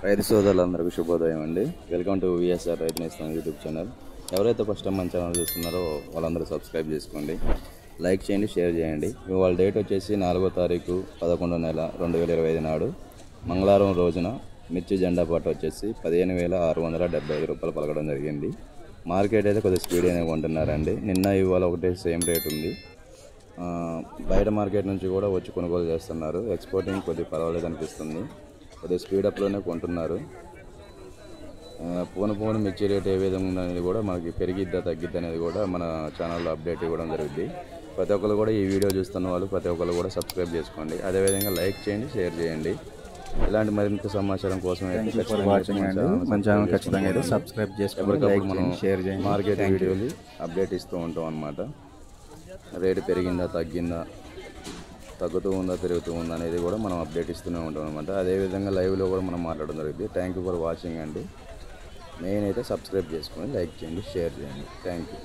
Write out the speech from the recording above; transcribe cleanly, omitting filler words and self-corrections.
రైతు సోదరులందరికీ శుభోదయం అండి. వెల్కమ్ టు విఎస్ఆర్ రైతు నేస్తం యూట్యూబ్ ఛానల్. ఎవరైతే ఫస్ట్ టైం మన ఛానల్ చూస్తున్నారో వాళ్ళందరూ సబ్స్క్రైబ్ చేసుకోండి, లైక్ చేయండి, షేర్ చేయండి. ఇవాళ డేట్ వచ్చేసి 4వ తారీఖు 11వ నెల 2025 నాడు మంగళవారం రోజున మిర్చి జెండా పాట వచ్చేసి 15,675 రూపాయలు పలకడం జరిగింది. మార్కెట్ అయితే కొద్దిగా స్పీడ్ అనేది కొంటున్నారండి. నిన్న ఇవాళ ఒకటే సేమ్ రేట్ ఉంది. బయట మార్కెట్ నుంచి కూడా వచ్చి కొనుగోలు చేస్తున్నారు. ఎక్స్పోర్టింగ్ కొద్దిగా పర్వాలేదు అనిపిస్తుంది. కొద్దిగా స్పీడప్లోనే కొంటున్నారు. పోను మిర్చి రేట్ ఏ విధంగా ఉందనేది కూడా మనకి పెరిగిద్దా తగ్గిద్దా అనేది కూడా మన ఛానల్లో అప్డేట్ ఇవ్వడం జరుగుతుంది. ప్రతి ఒక్కరు కూడా ఈ వీడియో చూస్తున్న వాళ్ళు ప్రతి ఒక్కరు కూడా సబ్స్క్రైబ్ చేసుకోండి, అదేవిధంగా లైక్ చేయండి, షేర్ చేయండి. ఇలాంటి మరింత సమాచారం కోసం మన ఛానల్ ఖచ్చితంగా అయితే సబ్స్క్రైబ్ చేసుకోండి. ఎప్పటికప్పుడు మనం షేర్ చేయండి, మార్కెట్ వీడియోలు అప్డేట్ ఇస్తూ ఉంటాం అన్నమాట. రేటు పెరిగిందా తగ్గిందా, తగ్గుతూ ఉందా పెరుగుతూ ఉందా అనేది కూడా మనం అప్డేట్ ఇస్తూనే ఉంటాం అనమాట. అదేవిధంగా లైవ్లో కూడా మనం మాట్లాడడం జరుగుతుంది. థ్యాంక్ యూ ఫర్ వాచింగ్ అండి. మెయిన్ అయితే సబ్స్క్రైబ్ చేసుకోండి, లైక్ చేయండి, షేర్ చేయండి. Thank you.